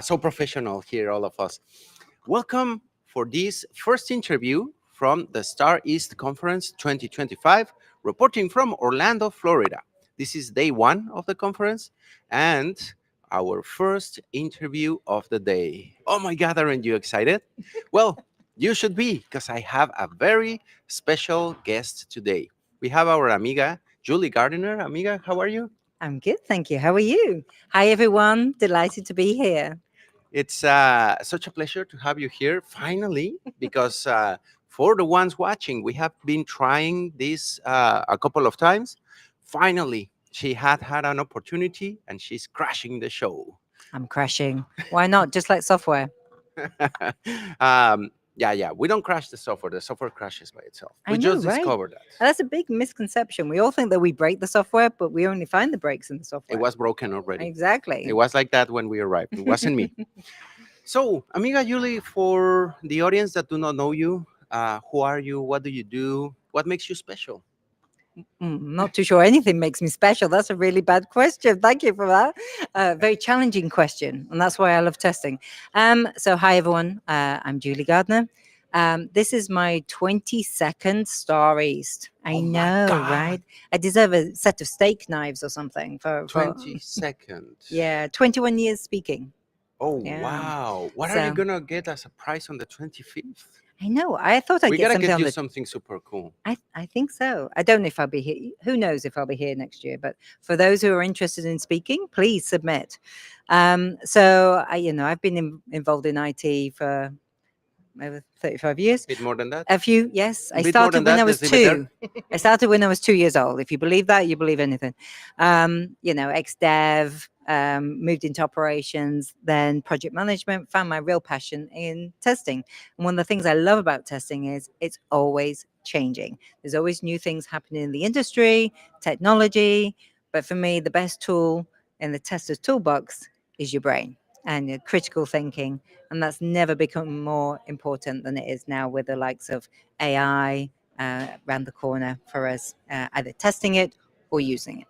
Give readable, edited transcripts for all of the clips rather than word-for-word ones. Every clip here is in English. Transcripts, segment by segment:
So professional here, all of us. Welcome for this first interview from the Star East Conference 2025, reporting from Orlando, Florida. This is day one of the conference and our first interview of the day. Oh my God, aren't you excited? Well, you should be, because I have a very special guest today. We have our amiga, Julie Gardiner. Amiga, how are you? I'm good, thank you. How are you? Hi, everyone. Delighted to be here. It's such a pleasure to have you here finally, because for the ones watching, we have been trying this a couple of times. Finally, she had an opportunity and she's crashing the show. I'm crashing. Why not? Just like software. Yeah, we don't crash the software crashes by itself. I We know, just right? discovered that. And that's a big misconception. We all think that we break the software, but we only find the breaks in the It software. was broken already. It Exactly. was like that when we arrived. It wasn't me. So, Amiga Yuli, for the audience that do not know you, who are you? What do you do? What makes you special? Not too sure anything makes me special. That's a really bad question. Thank you for that. Very challenging question, and that's why I love testing. So, hi everyone. I'm Julie Gardner. This is my 22nd Star East. I Oh my know, God, right? I deserve a set of steak knives or something for 22nd. yeah, 21 years speaking. Oh, Yeah. wow. What are you So going to get as a prize on the 25th? I know. I thought I'd We get got to something get on you the something super cool. I think so. I don't know if I'll be here. Who knows if I'll be here next year? But for those who are interested in speaking, please submit. I've been involved in IT for over 35 years. Bit more than that? A few, yes. A I bit more started than when I that? was Let's leave it there. 2. I started when I was 2 years old. If you believe that, you believe anything. Ex-dev, moved into operations, then project management, found my real passion in testing. And one of the things I love about testing is it's always changing. There's always new things happening in the industry, technology. But for me, the best tool in the tester's toolbox is your brain and your critical thinking, and that's never become more important than it is now with the likes of AI around the corner for us, either testing it or using it.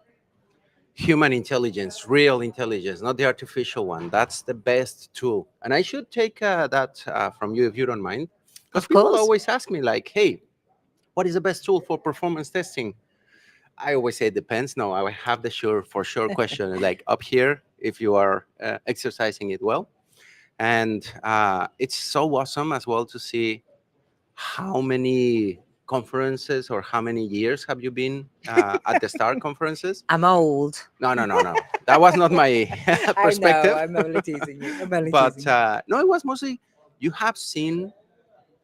Human intelligence, real intelligence, not the artificial one. That's the best tool. And I should take that from you if you don't mind. Because Of people course. always ask me, like, hey, what is the best tool for performance testing? I always say it depends. No, I have the sure question, like up here, if you are exercising it well. And it's so awesome as well to see how many conferences or how many years have you been at the STAR conferences? I'm old. No. That was not my I know. perspective. I'm only teasing you. I'm only But teasing you. no, it was mostly you have seen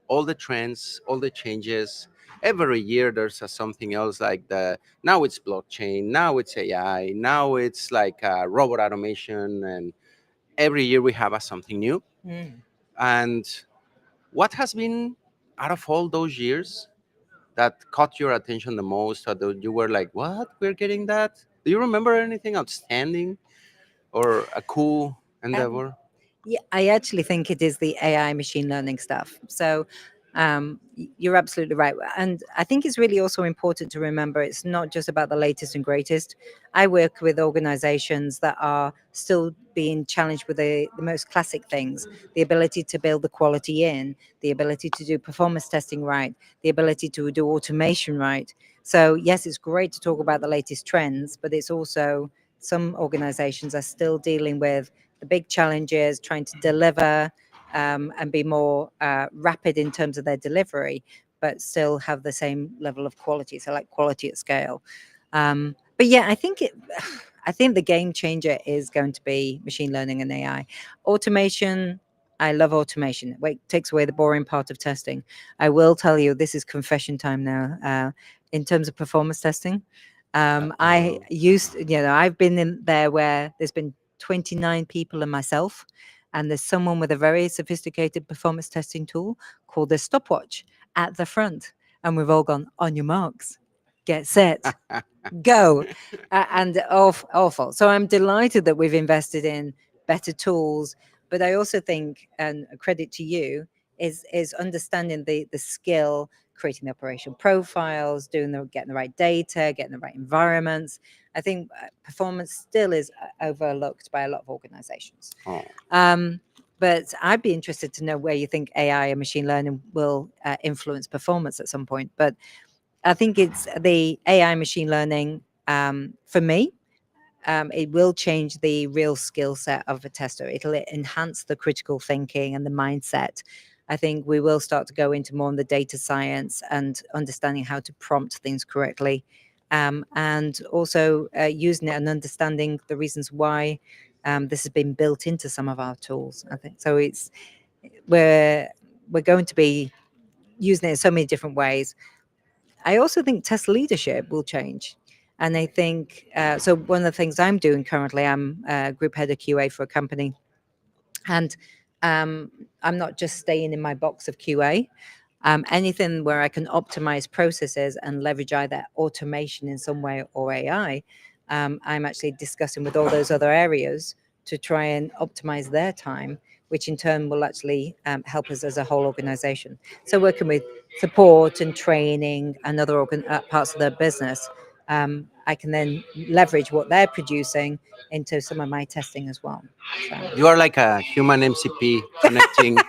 all the trends, all the changes. Every year there's something else like the now it's blockchain, now it's AI, now it's like robot automation, and every year we have something new. Mm. And what has been out of all those years that caught your attention the most, or that you were like, "What? We're getting that?" Do you remember anything outstanding or a cool Um, endeavor? Yeah, I actually think it is the AI machine learning stuff. So you're absolutely right. And I think it's really also important to remember it's not just about the latest and greatest. I work with organizations that are still being challenged with the most classic things, the ability to build the quality in, the ability to do performance testing right, the ability to do automation right. So, yes, it's great to talk about the latest trends, but it's also some organizations are still dealing with the big challenges, trying to deliver and be more rapid in terms of their delivery, but still have the same level of quality. So, like quality at scale. But yeah, I think I think the game changer is going to be machine learning and AI. Automation. I love automation. It takes away the boring part of testing. I will tell you, this is confession time now. In terms of performance testing, I Uh-oh. used, I've been in there where there's been 29 people and myself, and there's someone with a very sophisticated performance testing tool called a stopwatch at the front. And we've all gone, on your marks, get set, go. And awful. So I'm delighted that we've invested in better tools. But I also think, and a credit to you, is understanding the skill creating the operational profiles, getting the right data, getting the right environments. I think performance still is overlooked by a lot of organizations. Oh. But I'd be interested to know where you think AI and machine learning will influence performance at some point. But I think it's the AI machine learning, for me, it will change the real skill set of a tester. It'll enhance the critical thinking and the mindset. I think we will start to go into more on the data science and understanding how to prompt things correctly, and also using it and understanding the reasons why this has been built into some of our tools. I think so. We're going to be using it in so many different ways. I also think test leadership will change. And I think, so one of the things I'm doing currently, I'm group head of QA for a company. And I'm not just staying in my box of QA. Anything where I can optimize processes and leverage either automation in some way or AI, I'm actually discussing with all those other areas to try and optimize their time, which in turn will actually help us as a whole organization. So working with support and training and other parts of their business, I can then leverage what they're producing into some of my testing as well. So. You are like a human MCP connecting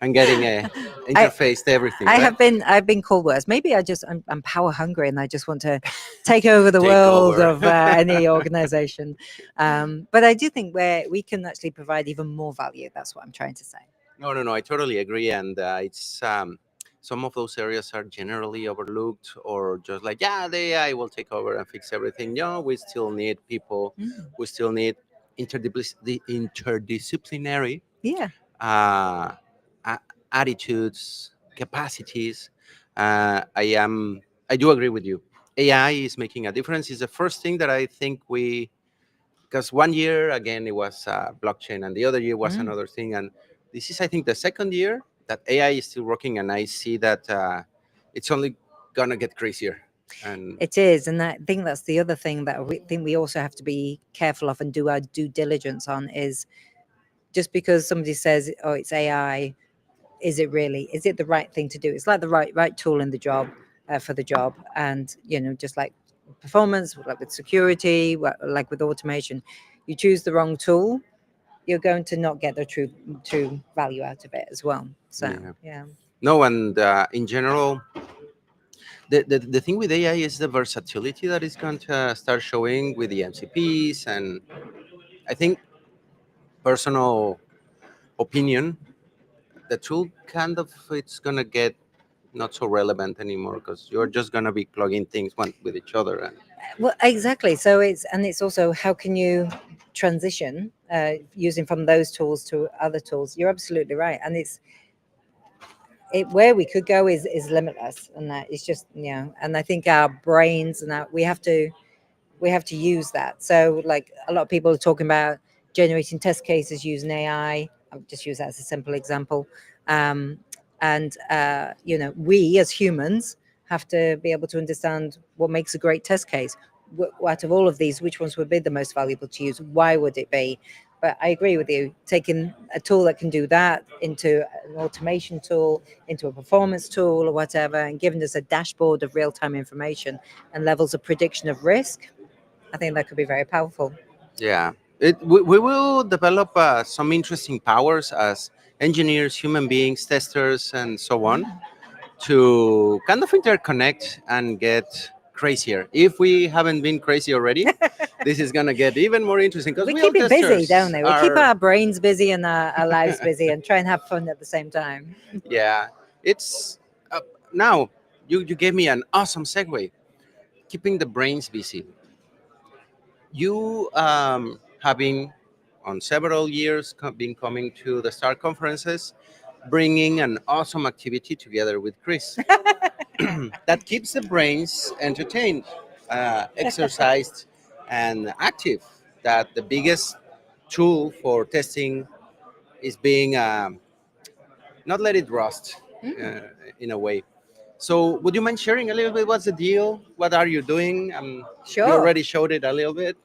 and getting a interface to everything, right? I've been called worse. Maybe I'm power hungry and I just want to take over the Take world over. of any organization. But I do think where we can actually provide even more value. That's what I'm trying to say. No. I totally agree, and it's some of those areas are generally overlooked, or just like, yeah, the AI will take over and fix everything. No, we still need people. We still need interdisciplinary Yeah. uh, attitudes, capacities. I do agree with you. AI is making a difference. Is the first thing that I think we, because one year again it was blockchain, and the other year was another thing, and this is, I think, the second year that AI is still working, and I see that it's only gonna get crazier. And It is, and I think that's the other thing that we think we also have to be careful of and do our due diligence on is just because somebody says, "Oh, it's AI," is it really? Is it the right thing to do? It's like the right tool in the job for the job, and just like performance, like with security, like with automation, you choose the wrong tool, you're going to not get the true value out of it as well. So yeah. yeah. No, and in general, the thing with AI is the versatility that is going to start showing with the MCPs, and I think, personal opinion, the tool kind of, it's gonna get not so relevant anymore, because you're just gonna be plugging things one with each other. And Well, exactly. So it's also how can you transition using from those tools to other tools. You're absolutely right, and where we could go is limitless, and that it's just and I think our brains and we have to use that. So like a lot of people are talking about generating test cases using AI. I'll just use that as a simple example. And we as humans have to be able to understand what makes a great test case. Out of all of these, which ones would be the most valuable to use? Why would it be? But I agree with you. Taking a tool that can do that into an automation tool, into a performance tool or whatever, and giving us a dashboard of real-time information and levels of prediction of risk, I think that could be very powerful. yeah, we will develop some interesting powers as engineers, human beings, testers, and so on, to kind of interconnect and get crazier. If we haven't been crazy already, this is gonna get even more interesting, because We we all keep it busy, don't testers they? We keep are. our brains busy and our lives busy and try and have fun at the same time. Yeah, it's now you gave me an awesome segue. Keeping the brains busy. You have been on several years, been coming to the STAR conferences, bringing an awesome activity together with Chris that keeps the brains entertained, exercised, and active. That the biggest tool for testing is being not let it rust, uh, in a way. So, would you mind sharing a little bit? What's the deal? What are you doing? You Sure. already showed it a little bit.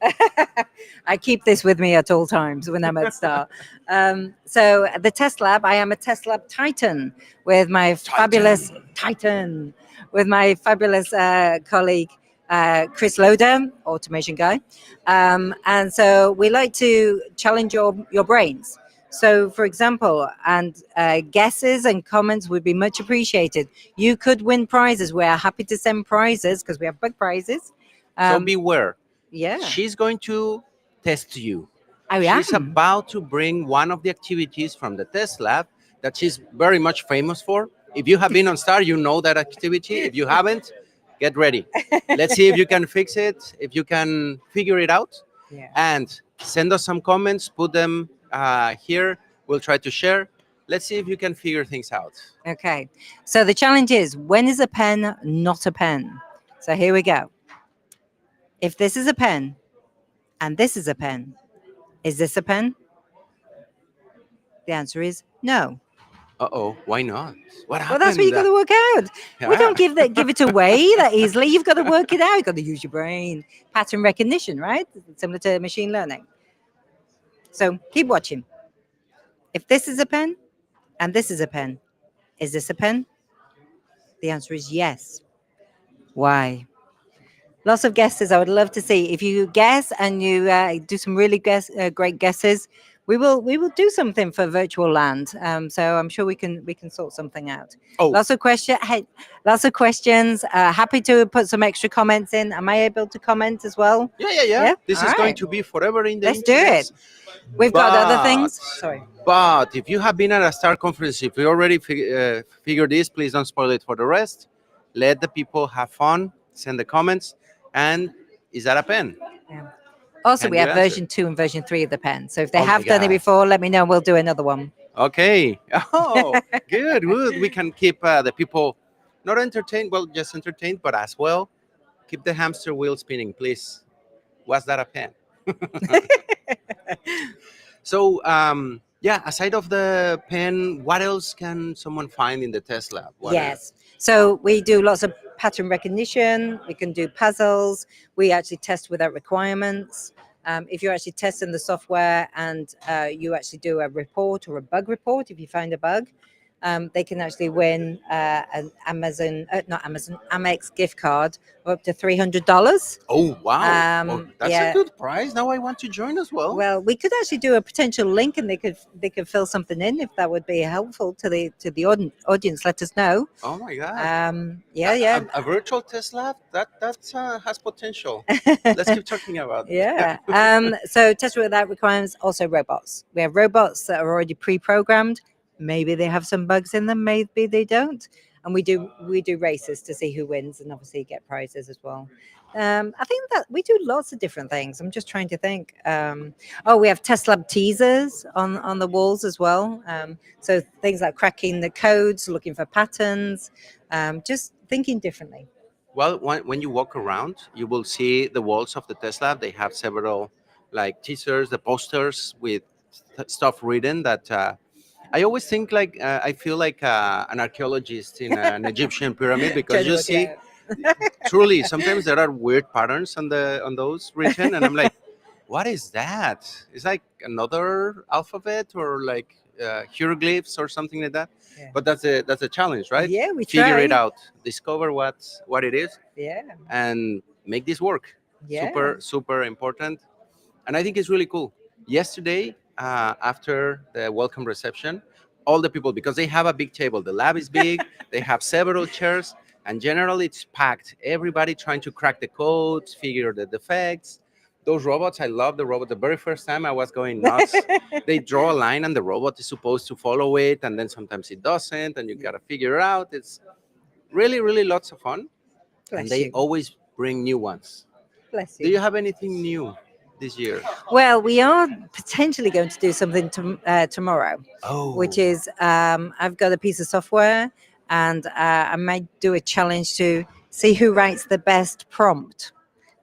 I keep this with me at all times when I'm at Star. So the test lab, I am a test lab titan with my fabulous Titan with my fabulous colleague Chris Loder, automation guy, and so we like to challenge your brains. So, for example, and guesses and comments would be much appreciated. You could win prizes. We're happy to send prizes because we have big prizes. So Um, beware. yeah, She's going to test you. I She's am. about to bring one of the activities from the test lab that she's very much famous for. If you have been on Star, you know that activity. If you haven't, get ready. Let's see if you can fix it, if you can figure it out, Yeah. and send us some comments. Put them here. We'll try to share. Let's see if you can figure things out. Okay. So the challenge is, when is a pen not a pen? So here we go. If this is a pen and this is a pen, is this a pen? The answer is no. Uh-oh, why not? What Well, that's what you happened? got to work out. We Yeah. don't give it away that easily. You've got to work it out. You've got to use your brain. Pattern recognition, right? Similar to machine learning. So keep watching. If this is a pen and this is a pen, is this a pen? The answer is yes. Why? Lots of guesses. I would love to see if you guess and you do some really great guesses. We will do something for virtual land. So I'm sure we can sort something out. Oh, Lots of Hey, lots of questions. Happy to put some extra comments in. Am I able to comment as well? yeah. Yeah. This All is going right. to be forever in the Let's do internet. it. We've got other But things. Sorry. but if you have been at a Star conference, if you already figured this, please don't spoil it for the rest. Let the people have fun. Send the comments. And is that a pen? Yeah. Also, Can we you have answer? version 2 and version 3 of the pen. So if they Oh my have done it God. before, let me know. We'll do another one. Okay. Oh, good, good. We can keep the people not entertained, well, just entertained, but as well, keep the hamster wheel spinning, please. Was that a pen? So, yeah, aside of the pen, what else can someone find in the test lab? What Yes. So we do lots of pattern recognition. We can do puzzles. We actually test without requirements. If you're actually testing the software and you actually do a report or a bug report, if you find a bug, they can actually win an not Amazon, Amex gift card of up to $300. Oh, wow. Well, that's a Yeah. good prize. Now I want to join as well. Well, we could actually do a potential link, and they could fill something in if that would be helpful to the audience. Let us know. Oh my God. Yeah, yeah, A virtual test lab? That's has potential. Let's keep talking about yeah. So test without requirements. Also robots. We have robots that are already pre-programmed. Maybe they have some bugs in them. Maybe they don't. And we do races to see who wins, and obviously get prizes as well. I think that we do lots of different things. I'm just trying to think. Oh, we have test lab teasers on the walls as well. So things like cracking the codes, looking for patterns, just thinking differently. Well, when you walk around, you will see the walls of the test lab. They have several like teasers, the posters with stuff written that I always think like I feel like an archaeologist in an Egyptian pyramid because Trying to you work it see out. truly sometimes there are weird patterns on those written and I'm like, what is that? It's like another alphabet or like hieroglyphs or something like that. Yeah. But that's a challenge, right? Yeah, we Figure it try. out, discover what it is, Yeah, and make this work. yeah. Super important, and I think it's really cool. Yesterday, after the welcome reception, all the people, because they have a big table, the lab is big, they have several chairs, and generally it's packed. Everybody trying to crack the codes, figure the defects. Those robots, I love the robot. The very first time I was going nuts. They draw a line and the robot is supposed to follow it, and then sometimes it doesn't, and you gotta figure it out. It's really lots of fun, and Bless they you. always bring new ones. Bless Do you. you have anything new this year? Well, we are potentially going to do something tomorrow, which Oh, is I've got a piece of software, and I might do a challenge to see who writes the best prompt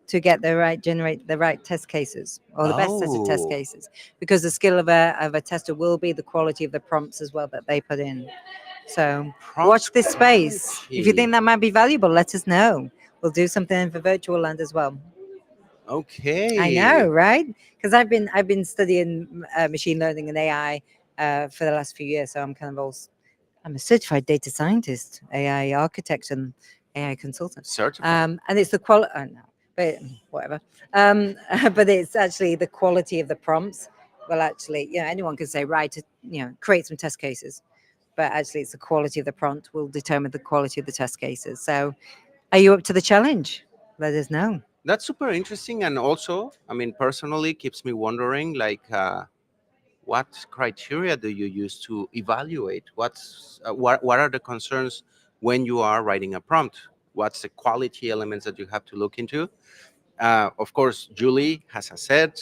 to generate the right test cases or the best set of test oh, cases, because the skill of a tester will be the quality of the prompts as well that they put in. So prompt watch this space. If you quality. think that might be valuable, let us know. We'll do something for virtual land as well. I know, Okay. right? Because I've been studying machine learning and AI for the last few years, so I'm a certified data scientist, AI architect, and AI consultant. Certified. And it's the quality. Oh, no, but whatever. But it's actually the quality of the prompts. Well, actually, anyone can say create some test cases, but actually, it's the quality of the prompt will determine the quality of the test cases. So, are you up to the challenge? Let us know. That's super interesting, and also, I mean, personally, keeps me wondering, like, what criteria do you use to evaluate? What are the concerns when you are writing a prompt? What's the quality elements that you have to look into? Of course, Julie, as I said,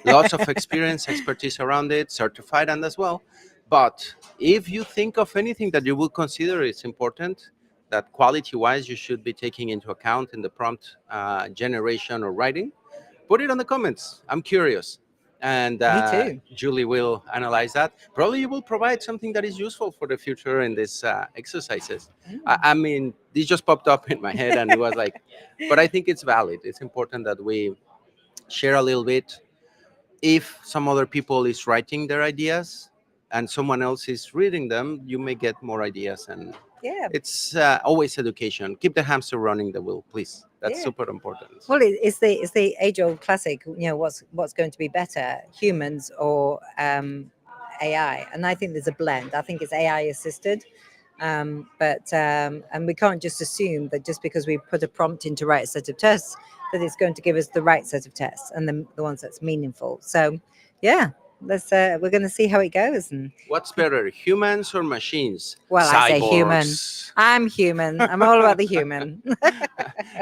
lots of experience, expertise around it, certified and as well. But if you think of anything that you would consider is important, that quality-wise you should be taking into account in the prompt generation or writing, put it on the comments. I'm curious. And Me too. Julie will analyze that. Probably you will provide something that is useful for the future in these exercises. I mean, this just popped up in my head and it was like, but I think it's valid. It's important that we share a little bit. If some other people is writing their ideas and someone else is reading them, you may get more ideas. And Yeah. it's always education. Keep the hamster running the wheel, please. That's Yeah. super important. Well, it's the age old classic. What's going to be better, humans or AI? And I think there's a blend. I think it's AI assisted, but and we can't just assume that just because we put a prompt in to write a set of tests that it's going to give us the right set of tests and the ones that's meaningful. So, yeah, we're going to see how it goes. And What's better, humans or machines? well, I say human. Cyborgs. I'm human. I'm all about the human.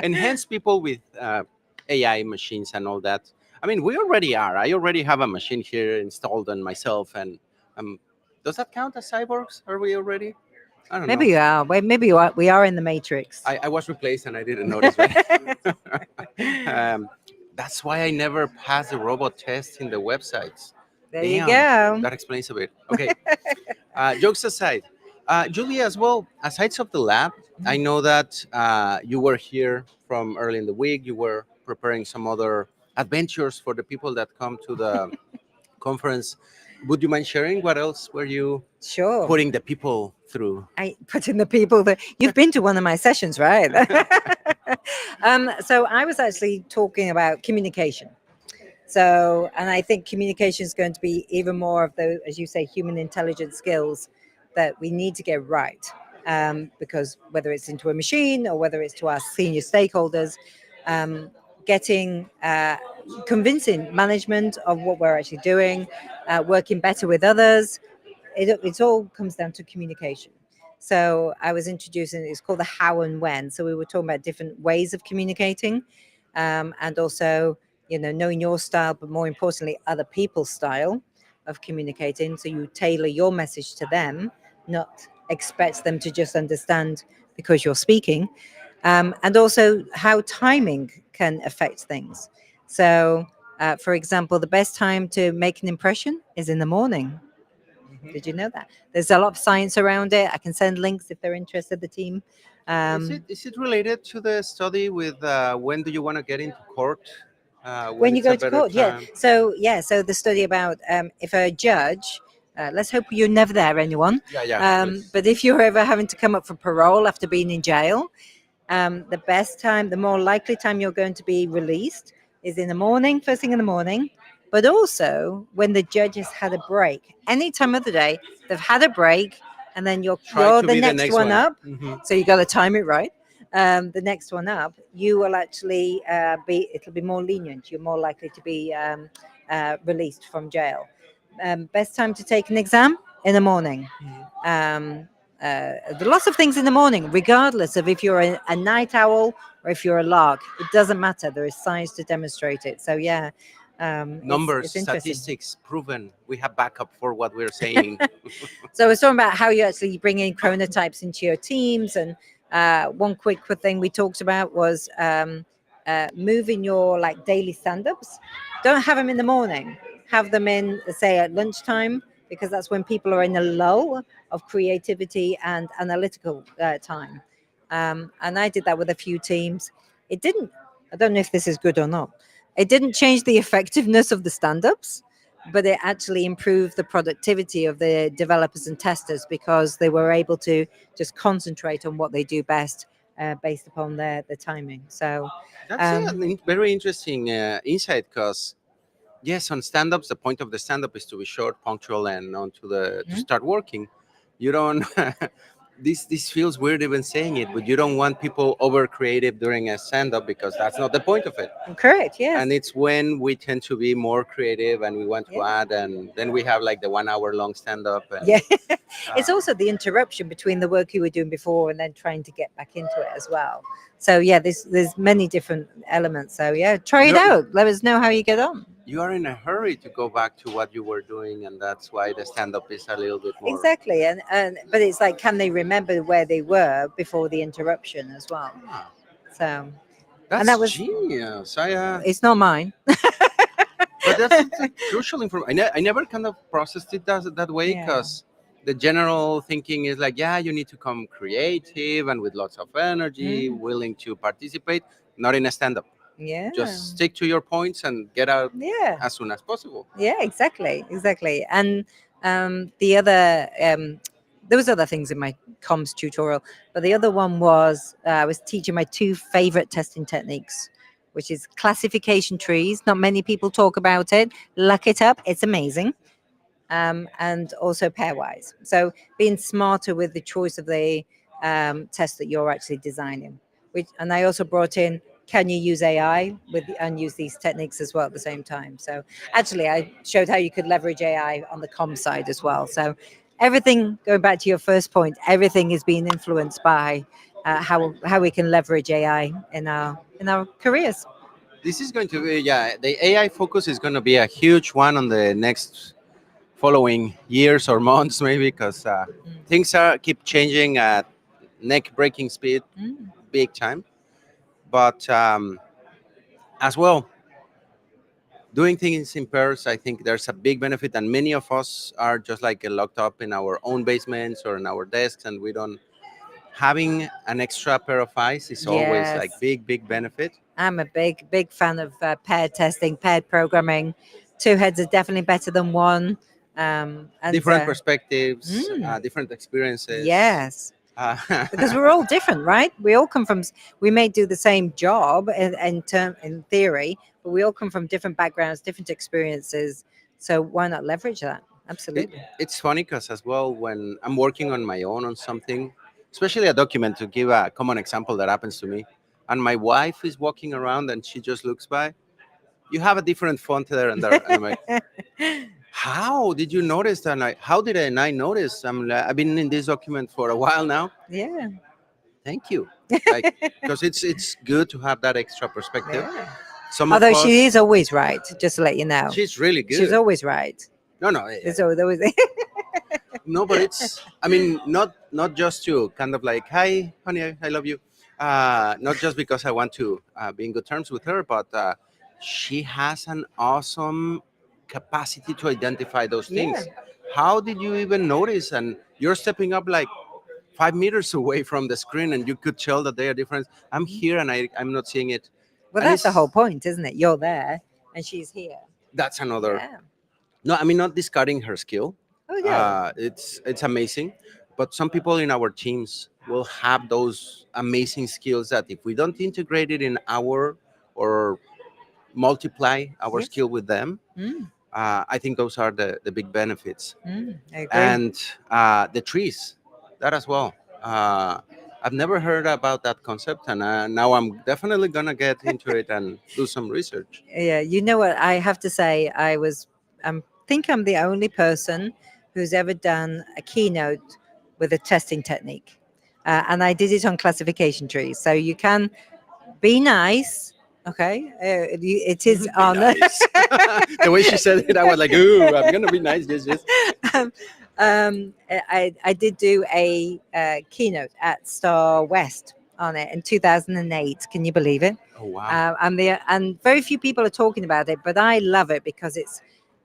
And hence people with AI machines and all that. I mean, we already are. I already have a machine here installed on myself. And does that count as cyborgs? Are we already? I don't know. Maybe you are. Maybe you are. We are in the matrix. I was replaced and I didn't notice, right? um, that's why I never passed the robot test in the websites. There you Damn, go. that explains a bit. Okay, jokes aside, Julie, as well, aside of the lab, I know that you were here from early in the week. You were preparing some other adventures for the people that come to the conference. Would you mind sharing what else were you Sure. putting the people through? I put in the people that you've been to one of my sessions, right? So I was actually talking about communication. So, and I think communication is going to be even more of the, as you say, human intelligence skills that we need to get right. Because whether it's into a machine or whether it's to our senior stakeholders, getting convincing management of what we're actually doing, working better with others, it all comes down to communication. So I was introducing, it's called the how and when. So we were talking about different ways of communicating, and also, knowing your style, but more importantly, other people's style of communicating. So you tailor your message to them, not expect them to just understand because you're speaking. And also how timing can affect things. So, for example, the best time to make an impression is in the morning. Did you know that? There's a lot of science around it. I can send links if they're interested, the team. Is it related to the study with when do you want to get into court? When When you it's a go to better court, yeah. time? So the study about if a judge, let's hope you're never there, anyone. Yeah, please. But if you're ever having to come up for parole after being in jail, the best time, the more likely time you're going to be released is in the morning, first thing in the morning, but also when the judge has had a break. Any time of the day, they've had a break, and then Try you're to the be the next next one one. up. So you got to time it right. The next one up, you will actually it'll be more lenient. You're more likely to be released from jail. Best time to take an exam in the morning. Lots of things in the morning, regardless of if you're a night owl or if you're a lark. It doesn't matter. There is science to demonstrate it. So yeah, Numbers, it's interesting. statistics, proven. We have backup for what we're saying. So I was talking about how you actually bring in chronotypes into your teams, and one quick thing we talked about was moving your like daily stand-ups. Don't have them in the morning. Have them in, say, at lunchtime, because that's when people are in a lull of creativity and analytical time. And I did that with a few teams. It didn't. I don't know if this is good or not. It didn't change the effectiveness of the stand-ups, but it actually improved the productivity of the developers and testers because they were able to just concentrate on what they do best based upon the timing. So, That's um, very interesting insight because yes, on stand-ups, the point of the stand-up is to be short, punctual, and on to the to mm, start working. You don't. This feels weird even saying it, but you don't want people over creative during a stand-up because that's not the point of it. correct. Yes. And it's when we tend to be more creative and we want to Yeah. add, and then we have like the 1 hour long stand-up and. Yeah. It's Uh, also the interruption between the work you were doing before and then trying to get back into it as well. So yeah, there's many different elements. So yeah, try it you're, out. Let us know how you get on. you are in a hurry to go back to what you were doing, and that's why the stand-up is a little bit more. Exactly, and but it's like, can they remember where they were before the interruption as well? Ah, So, and that's that was, genius. it's not mine. But that's the crucial information. I never kind of processed it that way Yeah. because the general thinking is like, yeah, you need to come creative and with lots of energy, Mm, willing to participate, not in a stand-up. yeah. Just stick to your points and get out Yeah. as soon as possible. Yeah, exactly. And the other, there was other things in my comms tutorial, but the other one was I was teaching my two favorite testing techniques, which is classification trees. Not many people talk about it. Look it up; it's amazing. And also pairwise. So being smarter with the choice of the test that you're actually designing. Which, and I also brought in, can you use AI with and use these techniques as well at the same time? So actually, I showed how you could leverage AI on the com side as well. So everything, going back to your first point, everything is being influenced by how we can leverage AI in our careers. This is going to be, yeah, the AI focus is going to be a huge one on the next following years or months, maybe, because things are keep changing at neck-breaking speed, Mm. big time. But as well, doing things in pairs, I think there's a big benefit, and many of us are just like locked up in our own basements or in our desks, and we don't. Having an extra pair of eyes is always like Yes. big benefit. I'm a big fan of paired testing, paired programming. Two heads are definitely better than one. And Different perspectives, mm, different experiences. yes, Uh, because we're all different, right? We all come from. We may do the same job in theory, but we all come from different backgrounds, different experiences. So why not leverage that? it, Absolutely. it's funny because as well when I'm working on my own on something, especially a document, to give a common example that happens to me, and my wife is walking around and she just looks by, you have a different font there and there, and I'm like, how did you notice that? And how did I notice? I've been in this document for a while now. Yeah. Thank you. Like, because it's good to have that extra perspective. Yeah. Some of Although she us, is always right, just to let you know, she's really she's good. always right. No, no, There's always. no, but it's. I mean, not just to kind of like, hi, honey, I love you. Not just because I want to be in good terms with her, but she has an awesome capacity to identify those Yeah. things. How did you even notice? And you're stepping up like 5 meters away from the screen, and you could tell that they are different. I'm here, and I'm not seeing it, Well, and that's the whole it's point, isn't it? You're there and she's here. that's another. Yeah. No, I mean not discarding her skill. Oh, yeah. It's amazing, but some people in our teams will have those amazing skills that if we don't integrate it in our or multiply our Yes. skill with them, Mm, I think those are the big benefits. I agree. And the trees, that as well. I've never heard about that concept, and now I'm definitely gonna get into it and do some research. Yeah. You know what? I have to say, I think I'm the only person who's ever done a keynote with a testing technique. And I did it on classification trees. So you can be nice. Okay. It is Be on. nice. The way she said it, I was like, "Ooh, I'm gonna be nice." Yes. um, I did do a keynote at Star West on it in 2008. Can you believe it? Oh wow. And very few people are talking about it, but I love it because it's.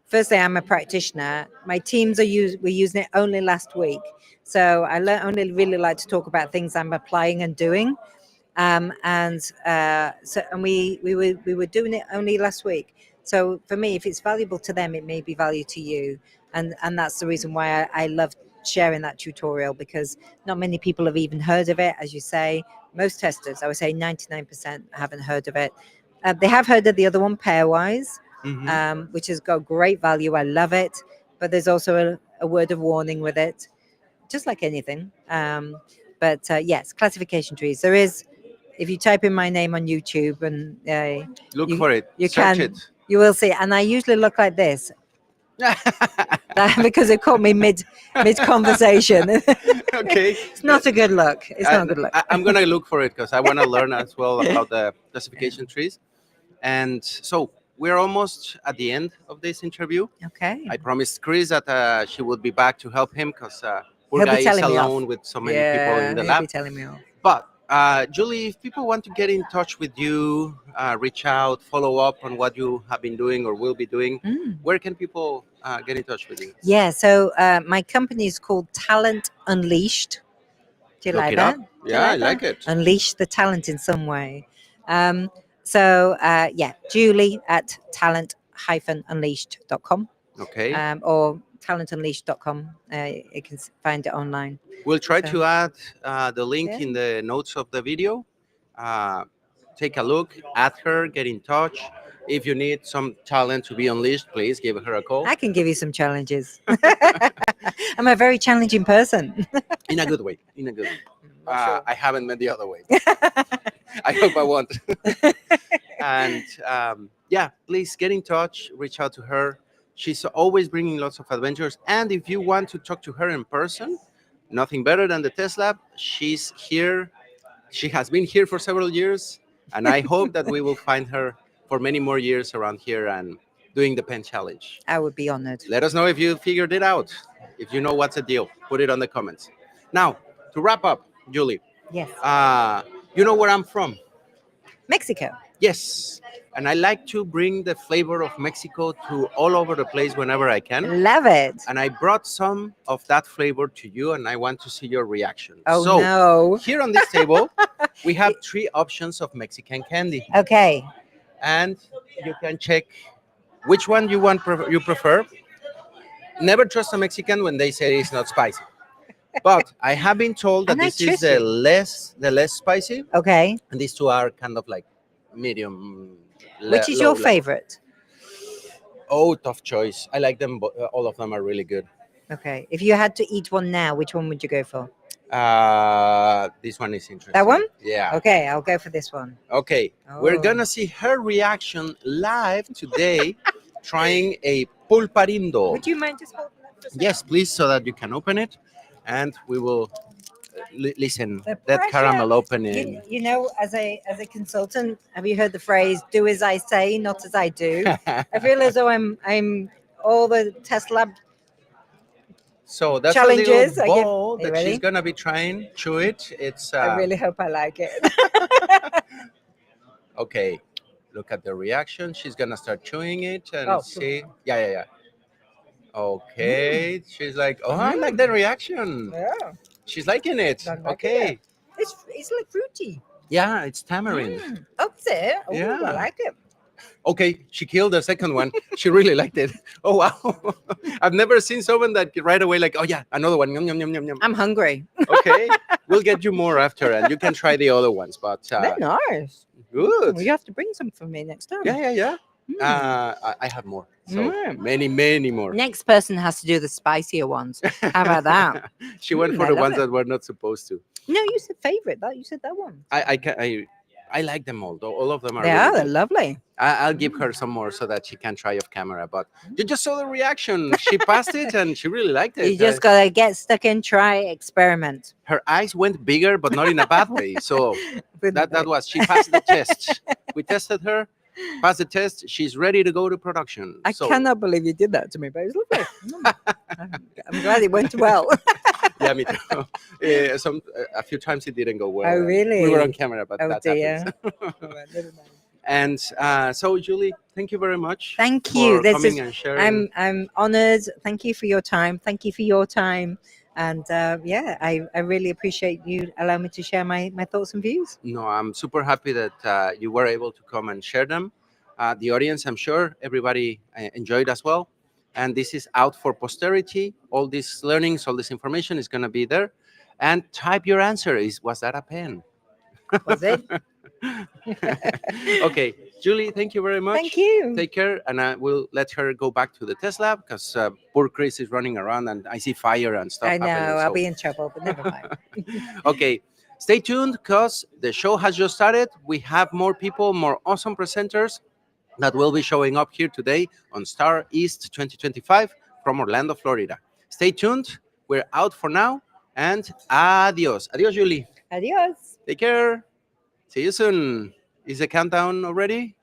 Firstly, I'm a practitioner. My teams we're using it only last week, so only really like to talk about things I'm applying and doing. We were doing it only last week. So for me, if it's valuable to them, it may be value to you, and that's the reason why I love sharing that tutorial, because not many people have even heard of it. As you say, most testers, I would say 99% haven't heard of it. They have heard of the other one, Pairwise, Hmm. which has got great value. I love it. But there's also a word of warning with it, just like anything. But yes, classification trees. There is, if you type in my name on YouTube, and Look you for it. you Search can, it. you will see. And I usually look like this, because it caught me mid conversation. Okay. It's not a good look. It's not a good look. I'm gonna look for it because I want to learn as well about the classification trees. And so we're almost at the end of this interview. Okay. I promised Chris that she would be back to help him because poor He'll be guy is telling me off. alone with so many people in Yeah, the he'll be lab. telling me off. But Julie, if people want to get in touch with you, reach out, follow up on what you have been doing or will be doing, Mm. where can people get in touch with you? Yeah, so my company is called Talent Unleashed. Do you Look like it that? up. Do you Yeah, I like that? like it. Unleash the talent in some way. So yeah, Julie at talent-unleashed.com, Okay. or talentunleashed.com. You can find it online. We'll try So to add the link yeah, in the notes of the video. Uh, Take a look, add her, get in touch. If you need some talent to be unleashed, please give her a call. I can give you some challenges. I'm a very challenging person. In a good way. In a good way. Not sure. I haven't met the other way. I hope I won't. And yeah, please get in touch, reach out to her. She's always bringing lots of adventures. And if you want to talk to her in person, nothing better than the test lab. She's here. She has been here for several years. And I hope that we will find her for many more years around here and doing the pen challenge. I would be honored. Let us know if you figured it out. If you know what's the deal, put it on the comments. Now, to wrap up, Julie, Yes. you know where I'm from? Mexico. Yes. And I like to bring the flavor of Mexico to all over the place whenever I can. Love it. And I brought some of that flavor to you, and I want to see your reaction. Oh So, no. here on this table, we have three options of Mexican candy. Okay. And you can check which one you prefer. Never trust a Mexican when they say it's not spicy. But I have been told that And I this is trust you. the less spicy, Okay. and these two are kind of like medium. Which is Low your level. favorite? Oh, tough choice. I like them. All of them are really good. Okay. If you had to eat one now, which one would you go for? This one is interesting. That one? Yeah. Okay, I'll go for this one. Okay. We're Oh. gonna see her reaction live today, trying a pulparindo. Would you mind just holding that for a second? Yes, please, so that you can open it, and we will listen. The That pressure. caramel opening. You know, as a consultant, have you heard the phrase "do as I say, not as I do"? I feel as though I'm all the test lab. So that's Challenges, a I little give- ball Are you that ready? she's gonna be trying. Chew it. It's I really hope I like it. okay. Look at the reaction. She's gonna start chewing it and Oh, see. Yeah. Okay. She's like, oh, I like the reaction. Yeah, She's liking it. I like Okay. it's like fruity. Yeah, it's tamarind. Oh, is it? Oh, Yeah. I like it. Okay, she killed the second one. She really liked it. Oh wow! I've never seen someone that right away like, oh yeah, another one. Yum, yum, yum, yum, yum. I'm hungry. Okay, we'll get you more after, and you can try the other ones. But They're nice. good. Well, you have to bring some for me next time. Yeah. I have more. So many more. Next person has to do the spicier ones. How about that? She went for I the love ones it. that were not supposed to. No, you said favorite. That you said that one. I like them all. Though all of them are. They really are. good. They're lovely. I'll give her some more so that she can try off camera. But you just saw the reaction. She passed it and she really liked it. You just gotta get stuck in, try, experiment. Her eyes went bigger, but not in a bad way. So that was, she passed the test. We tested her, passed the test. She's ready to go to production. I So, cannot believe you did that to me, but it's lovely. I'm glad it went well. yeah, me too. A few times it didn't go well. Oh, really? We were on camera, but Oh that dear. happens. And so, Julie, thank you very much. Thank you. For This coming is. and sharing. I'm honored. Thank you for your time. Thank you for your time. And yeah, I really appreciate you allowing me to share my thoughts and views. No, I'm super happy that you were able to come and share them. The audience, I'm sure everybody enjoyed as well. and this is out for posterity. All these learnings, all this information is going to be there. And type your answer. Was that a pen? Was it? Okay, Julie, thank you very Thank much. you. Take care, and I will let her go back to the test lab because poor Chris is running around and I see fire and stuff I know, happening. I'll So, be in trouble, but never mind. okay, stay tuned because the show has just started. We have more people, more awesome presenters that will be showing up here today on Star East 2025 from Orlando, Florida. Stay tuned. We're out for now, and adios. Adios, Julie. Adios. Take care. See you soon. Is the countdown already?